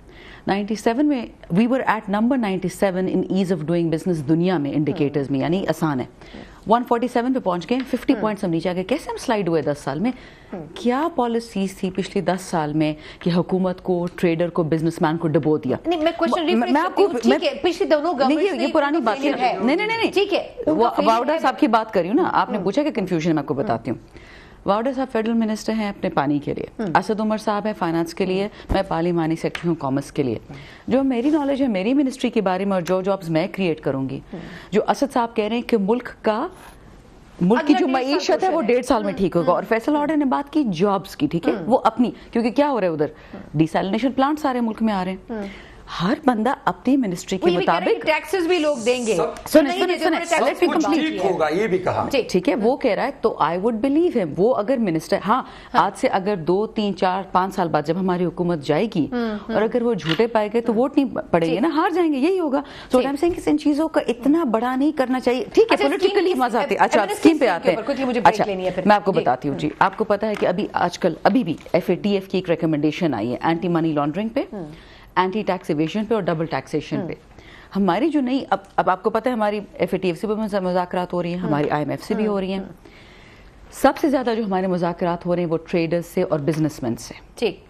97 میں we were at number 97 in ease of doing business دنیا میں, انڈیکیٹرز میں, یعنی آسان ہے. 147 پہ پہنچ گئے, 50 پوائنٹس ہم نیچے آ گئے. کیسے ہم سلائڈ ہوئے 10 سال میں؟ کیا پالیسیز تھی پچھلی 10 سال میں کہ حکومت کو, ٹریڈر کو, بزنس مین کو ڈبو دیا؟ میں آپ کو پچھلی دونوں یہ پرانی بات ہے, نہیں ٹھیک ہے, واوڈا صاحب کی بات کر رہی ہوں نا, آپ نے پوچھا کہ کنفیوژن, میں آپ کو بتاتی ہوں. واوڈا صاحب فیڈرل منسٹر ہیں اپنے پانی کے لیے, اسد عمر صاحب ہیں فائنانس کے لیے, میں پارلیمانی سیکرٹری ہوں کامرس کے لیے. جو میری نالج ہے میری منسٹری کے بارے میں اور جو جابز میں کریٹ کروں گی, جو اسد صاحب کہہ رہے ہیں کہ ملک کی جو معیشت ہے وہ 1.5 سال میں ٹھیک ہوگا, اور فیصل آرڈر نے بات کی جابز کی, ٹھیک ہے, وہ اپنی, کیونکہ کیا ہو رہا ہے ادھر ڈیسیلینیشن پلانٹ سارے ملک میں آ رہے ہیں. ہر بندہ اپنی منسٹری کے مطابق ٹیکسز بھی لوگ دیں گے, ٹھیک ہوگا, یہ بھی کہا. ٹھیک ہے, وہ کہہ رہا ہے تو آئی وڈ بلیو ہم. وہ اگر منسٹر, ہاں آج سے اگر 2 3 4 5 سال بعد جب ہماری حکومت جائے گی اور اگر وہ جھوٹے پائے گئے تو ووٹ نہیں پڑے گے نا, ہار جائیں گے, یہی ہوگا. تو آئی ایم سیئنگ کہ ان چیزوں کا اتنا بڑا نہیں کرنا چاہیے. ٹھیک ہے, پولیٹیکلی مزہ آتے. اچھا اسکیم پہ آتے ہیں. اچھا میں آپ کو بتاتی ہوں جی, آپ کو پتا ہے کہ ابھی بھی FATF کی ایک ریکمنڈیشن آئی ہے اینٹی منی لانڈرنگ پہ, اینٹی ٹیکس ایویژن پہ اور ڈبل ٹیکسیشن پہ. ہماری جو نئی اب آپ کو پتا ہے ہماری FATF سے بھی مذاکرات ہو رہی ہیں, ہماری IMF سے بھی ہو رہی ہیں. سب سے زیادہ جو ہمارے مذاکرات ہو رہے ہیں وہ ٹریڈرز سے اور بزنس مین سے. ٹھیک,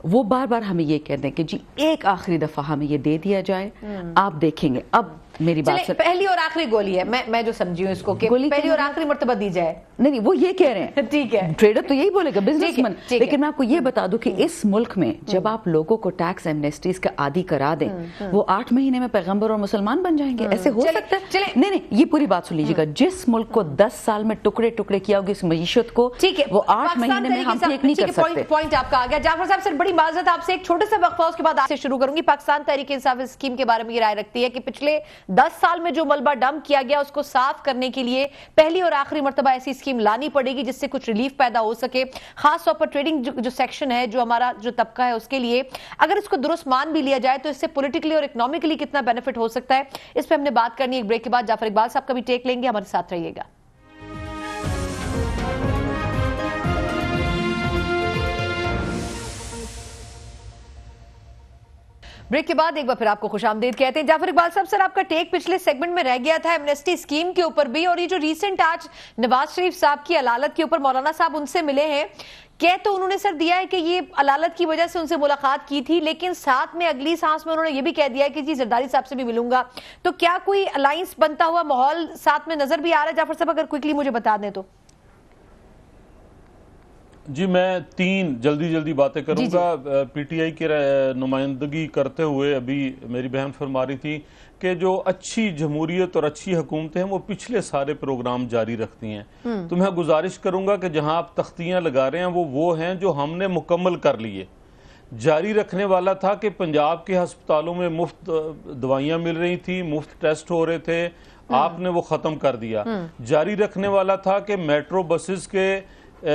وہ بار بار ہمیں یہ کہتے ہیں کہ جی ایک آخری دفعہ ہمیں یہ دے دیا جائے, آپ دیکھیں گے. اب میری بات پہلی اور آخری گولی ہے, میں جو سمجھی ہوں اس کو کہ پہلی اور آخری مرتبہ دی جائے. نہیں, وہ یہ کہہ رہے ہیں. ٹھیک ہے, ٹریڈر تو یہی بولے گا, بزنس مین. لیکن میں آپ کو یہ بتا دوں کہ اس ملک میں جب آپ لوگوں کو ٹیکس ایمنیسٹیز کا عادی کرا دیں, وہ 8 مہینے میں پیغمبر اور مسلمان بن جائیں گے. ایسے ہو سکتا ہے؟ نہیں, یہ پوری بات سن لیجیے گا. جس ملک کو 10 سال میں ٹکڑے ٹکڑے کیا ہوگا اس معیشت کو, وہ 8 مہینے میں ہم ٹھیک نہیں کر سکتے. پوائنٹ آپ کا آ گیا. جعفر صاحب, سر بڑی معذرت آپ سے, ایک چھوٹے سے وقفہ, اس کے بعد آپ سے شروع کروں گی. پاکستان تحریک انصاف اسکیم کے بارے میں یہ رائے رکھتی ہے کہ پچھلے 10 سال میں جو ملبہ ڈمپ کیا گیا اس کو صاف کرنے کے لیے پہلی اور آخری مرتبہ ایسی اسکیم لانی پڑے گی جس سے کچھ ریلیف پیدا ہو سکے, خاص طور پر ٹریڈنگ جو سیکشن ہے, جو ہمارا جو طبقہ ہے اس کے لیے. اگر اس کو درست مان بھی لیا جائے تو اس سے پولیٹیکلی اور اکنامکلی کتنا بینیفٹ ہو سکتا ہے, اس پہ ہم نے بات کرنی ہے. ایک بریک کے بعد جعفر اقبال صاحب کا بھی ٹیک لیں گے, ہمارے ساتھ رہیے گا. بریک کے بعد ایک بار پھر آپ کو خوش آمدید کہتے ہیں. جعفر اقبال صاحب, سر آپ کا ٹیک پچھلے سیگمنٹ میں رہ گیا تھا ایمنسٹی اسکیم کے اوپر بھی, اور یہ جو ریسنٹ آج نواز شریف صاحب کی علالت کے اوپر مولانا صاحب ان سے ملے ہیں, کہہ تو انہوں نے سر دیا ہے کہ یہ علالت کی وجہ سے ان سے ملاقات کی تھی, لیکن ساتھ میں اگلی سانس میں انہوں نے یہ بھی کہہ دیا ہے کہ جی زرداری صاحب سے بھی ملوں گا. تو کیا کوئی الائنس بنتا ہوا ماحول ساتھ میں نظر بھی آ رہا ہے جعفر صاحب, اگر کوئکلی مجھے بتا دیں تو. جی میں 3 جلدی باتیں کروں گا. پی ٹی آئی کی نمائندگی کرتے ہوئے ابھی میری بہن فرما رہی تھی کہ جو اچھی جمہوریت اور اچھی حکومتیں ہیں وہ پچھلے سارے پروگرام جاری رکھتی ہیں. تو میں گزارش کروں گا کہ جہاں آپ تختیاں لگا رہے ہیں وہ ہیں جو ہم نے مکمل کر لیے. جاری رکھنے والا تھا کہ پنجاب کے ہسپتالوں میں مفت دوائیاں مل رہی تھی, مفت ٹیسٹ ہو رہے تھے, آپ نے وہ ختم کر دیا. جاری رکھنے والا تھا کہ میٹرو بسز کے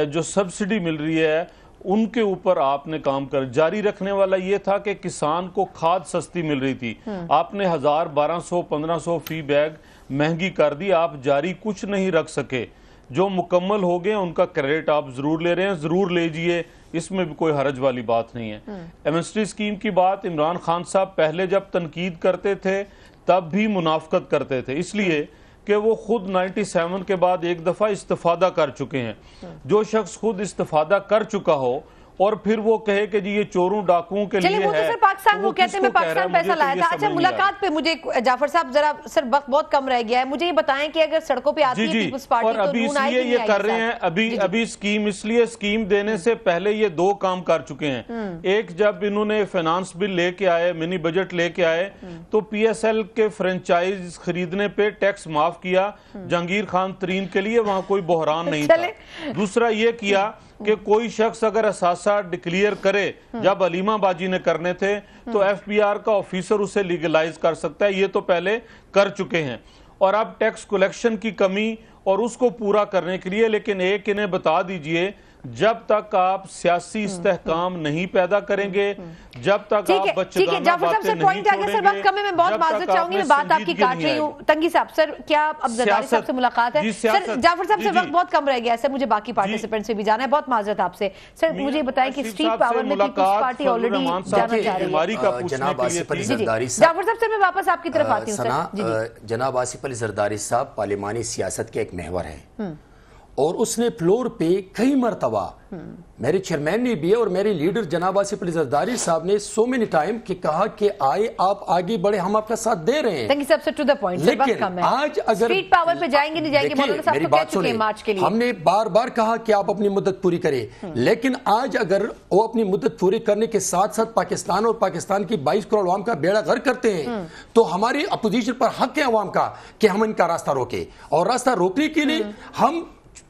جو سبسڈی مل رہی ہے ان کے اوپر آپ نے کام کر. جاری رکھنے والا یہ تھا کہ کسان کو کھاد سستی مل رہی تھی, آپ نے 1000 1200 1500 فی بیگ مہنگی کر دی. آپ جاری کچھ نہیں رکھ سکے. جو مکمل ہو گئے ان کا کریڈٹ آپ ضرور لے رہے ہیں, ضرور لیجئے, اس میں بھی کوئی حرج والی بات نہیں ہے. ایمنسٹی اسکیم کی بات عمران خان صاحب پہلے جب تنقید کرتے تھے تب بھی منافقت کرتے تھے, اس لیے کہ وہ خود 97 کے بعد ایک دفعہ استفادہ کر چکے ہیں. جو شخص خود استفادہ کر چکا ہو اور پھر وہ کہے کہ جی یہ چوروں ڈاکوؤں کے لیے ہے. چلیں وہ تو سر پاکستان, وہ کہتے ہیں میں پاکستان پیسہ لایا تھا. اچھا ملاقات پہ مجھے جعفر صاحب ذرا سر وقت بہت کم رہ گیا ہے, مجھے یہ بتائیں کہ اگر سڑکوں پہ آتی ہے پیپلز پارٹی تو ابھی اس لیے یہ کر رہے ہیں, ابھی اسکیم اس لیے اسکیم دینے سے پہلے یہ 2 کام کر چکے ہیں. ایک جب انہوں نے فائنانس بل لے کے آئے, منی بجٹ لے کے آئے تو PSL کے فرنچائز خریدنے پہ ٹیکس معاف کیا جہانگیر خان ترین کے لیے, وہاں کوئی بحران نہیں تھا. دوسرا یہ کیا کہ کوئی شخص اگر اثاثہ ڈکلیئر کرے, جب علیمہ باجی نے کرنے تھے تو FBR کا آفیسر اسے لیگلائز کر سکتا ہے, یہ تو پہلے کر چکے ہیں. اور اب ٹیکس کلیکشن کی کمی اور اس کو پورا کرنے کے لیے, لیکن ایک انہیں بتا دیجئے, جب تک آپ سیاسی استحکام نہیں پیدا کریں گے, جب تک آپ بچگانہ باتیں نہیں چھوڑیں گے, کم ہے, میں بہت معذرت چاہوں گی, میں بات آپ کی کاٹ رہی ہوں. تنگی صاحب سر, کیا اب زرداری صاحب سے ملاقات ہے؟ سر جعفر صاحب سے وقت بہت کم رہ گیا ہے سر, مجھے باقی پارٹیسپینٹ سے بھی جانا ہے, بہت معذرت آپ سے. سر مجھے بتائیں کہ اسٹریٹ پاور میں پیپلز پارٹی آلریڈی جانا چاہ رہی ہے. جناب آصف علی زرداری جعفر صاحب سے میں واپس آپ کی طرف آتی ہوں سر. جناب آصف علی زرداری صاحب پارلیمانی سیاست کے ایک محور ہیں, اور اس نے فلور پہ کئی مرتبہ میرے چیئرمین نے بھی اور میرے لیڈر جناب آصف علی زرداری صاحب نے سو مینی ٹائم کہ کہا کہ آئے آپ آگے بڑھے, ہم آپ کا ساتھ دے رہے ہیں. تنگی صاحب سے ٹو دا پوائنٹ, لیکن آج اگر اسٹریٹ پاور پہ جائیں گے نہیں جائیں گے, مولانا صاحب تو کہہ چکے ہیں مارچ کے لیے. ہم نے بار بار کہا کہ آپ اپنی مدت پوری کریں, لیکن آج اگر وہ اپنی مدت پوری کرنے کے ساتھ ساتھ پاکستان اور پاکستان کی 22 کروڑ عوام کا بیڑا غرق کرتے ہیں, تو ہماری اپوزیشن پر حق ہے عوام کا کہ ہم ان کا راستہ روکیں. اور راستہ روکنے کے لیے ہم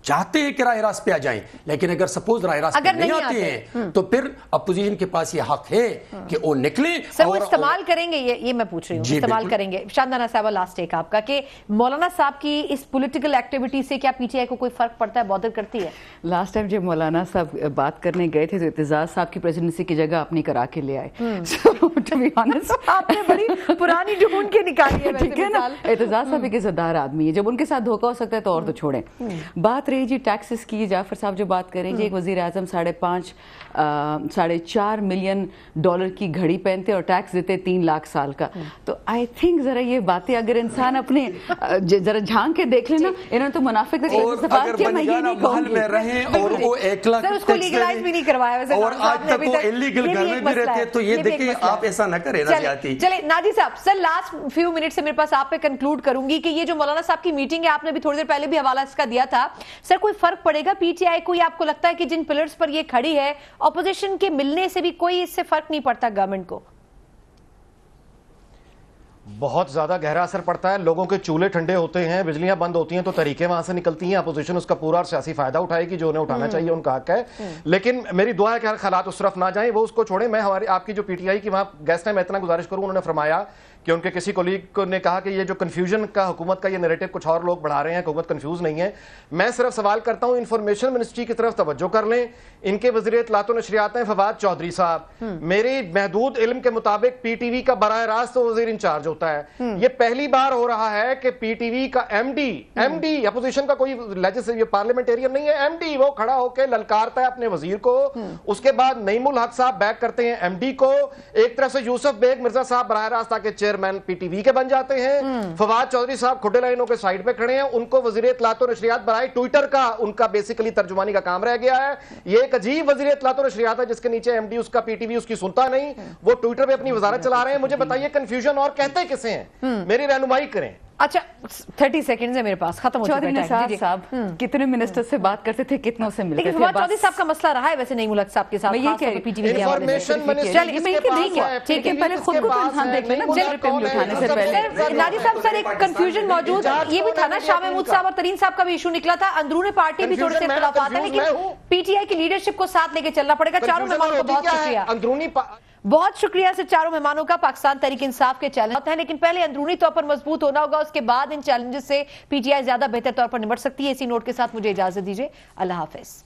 چاہتے ہیں کہ راہ راست پہ آ جائیں، لیکن اگر سپوز راہ راست پہ نہیں آتے ہیں تو پھر اپوزیشن کے پاس یہ حق ہے کہ وہ نکلیں. سر وہ استعمال کریں گے، یہ میں پوچھ رہی ہوں، استعمال کریں گے. شاندانہ صاحبہ لاسٹ ایک آپ کا کہ مولانا صاحب کی اس پولیٹیکل ایکٹیویٹی سے کیا پی ٹی آئی کو کوئی فرق پڑتا ہے، بادر کرتی ہے؟ لاسٹ ٹائم جب مولانا صاحب بات کرنے گئے تھے تو اعتزاز صاحب کی پریزیڈنسی کی جگہ اپنی کرا کے لے آئے. آپ نے بڑی پرانی ڈھونڈ کے نکالی ہے. ٹھیک ہے نا، اعتزاز صاحب ایک عزتدار آدمی ہے، جب ان کے ساتھ دھوکہ ہو سکتا ہے تو اور تو چھوڑیں. بات رہی جی ٹیکسز کی، جعفر صاحب جو بات کریں جی، ایک وزیر اعظم 4.5 ملین ڈالر کی گھڑی پہنتے اور ٹیکس دیتے 3 لاکھ سال کا. تو آئی تھنک ذرا یہ باتیں اگر انسان اپنے ذرا جھانک کے دیکھ لینا، انہوں نے تو منافق میں رہیں اور وہ 1 لاکھ اس کو لیگلائز بھی نہیں کروایا ویسے، اور آج تک وہ انلیگل گھر میں بھی رہتے. تو یہ دیکھیں آپ ایسا نہ کریں نا جاتی. چلے ناجی صاحب، سر لاسٹ فیو منٹ سے میرے پاس آپ پہ کنکلوڈ کروں گی کہ یہ جو مولانا صاحب کی میٹنگ ہے، آپ نے بھی تھوڑی دیر پہلے بھی حوالہ اس کا دیا تھا، سر کوئی فرق پڑے گا پی ٹی آئی کو، یا آپ کو لگتا ہے کہ جن پلرز پر یہ کھڑی ہے اپوزیشن کے ملنے سے بھی کوئی اس سے فرق نہیں پڑتا گورنمنٹ کو؟ بہت زیادہ گہرا اثر پڑتا ہے. لوگوں کے چولہے ٹھنڈے ہوتے ہیں، بجلیاں بند ہوتی ہیں تو طریقے وہاں سے نکلتی ہیں. اپوزیشن اس کا پورا اور سیاسی فائدہ اٹھائے گی جو انہیں اٹھانا چاہیے، ان کا حق ہے. لیکن میری دعا ہے کہ ہر حالات اس طرف نہ جائیں، وہ اس کو چھوڑیں. میں ہماری آپ کی جو پی ٹی آئی کی وہاں گیسٹ ہیں، میں اتنا گزارش کروں، انہوں نے فرمایا کہ ان کے کسی کولیگ نے کہا کہ یہ جو کنفیوژن کا حکومت کا یہ نیریٹو کچھ اور لوگ بڑھا رہے ہیں، حکومت کنفیوز نہیں ہے. میں صرف سوال کرتا ہوں انفارمیشن منسٹری کی طرف توجہ کر لیں. ان کے وزیر اطلاعات و نشریات ہیں فواد چودھری صاحب. میری محدود علم کے مطابق پی ٹی وی کا براہ راست وزیر انچارج ہوتا ہے. یہ پہلی بار ہو رہا ہے کہ پی ٹی وی کا ایم ڈی اپوزیشن کا کوئی لیجسلیٹو پارلیمنٹیرین نہیں ہے، ایم ڈی وہ کھڑا ہو کے للکارتا ہے اپنے وزیر کو. اس کے بعد نعیم الحق صاحب بیک کرتے ہیں ایم ڈی کو. ایک طرف سے یوسف بیگ مرزا صاحب براہ راست آ کے چیئرمین پی ٹی وی کے بن جاتے ہیں. فواد چودھری صاحب کھڈے لائنوں کے سائیڈ پہ کھڑے ہیں. ان کو وزیر اطلاعات و نشریات برائے ٹویٹر کا ان کا بیسیکلی ترجمانی کا کام رہ گیا ہے. یہ ایک عجیب وزیر اطلاعات و نشریات ہے جس کے نیچے ایم ڈی اس کا پی ٹی وی اس کی سنتا نہیں، وہ ٹویٹر پہ اپنی وزارت چلا رہے ہیں. مجھے بتائیے کنفیوژن اور کہتے کسے ہیں؟ میری رہنمائی کریں. اچھا 30 سیکنڈز ہے میرے پاس، ختم ہو چکا ہے. چودھری نثار صاحب کتنے منسٹر سے بات کرتے تھے، کتنوں سے ملتے تھے؟ لیکن فواد چودھری صاحب کا مسئلہ رہا ہے ویسے نعیم الحق صاحب کے ساتھ، میں یہ کہہ پی ٹی وی کے حوالے سے. ٹھیک ہے، پہلے خود کو انسان دیکھ لینا مجھے پہلے اٹھانے سے پہلے. ناجی صاحب سر ایک کنفیوژن موجود یہ بھی تھا نا، شاہ محمود صاحب اور ترین صاحب کا بھی ایشو نکلا تھا. اندرون پارٹی بھی تھوڑے سے اختلافات ہیں، لیکن پی ٹی آئی کی لیڈرشپ کو ساتھ لے کے چلنا پڑے گا. چاروں مہمانوں کو بہت شکریہ، بہت شکریہ سے چاروں مہمانوں کا. پاکستان تحریک انصاف کے چیلنج ہیں، لیکن پہلے اندرونی طور پر مضبوط ہونا ہوگا، اس کے بعد ان چیلنجز سے پی ٹی آئی زیادہ بہتر طور پر نمٹ سکتی ہے. اسی نوٹ کے ساتھ مجھے اجازت دیجیے، اللہ حافظ.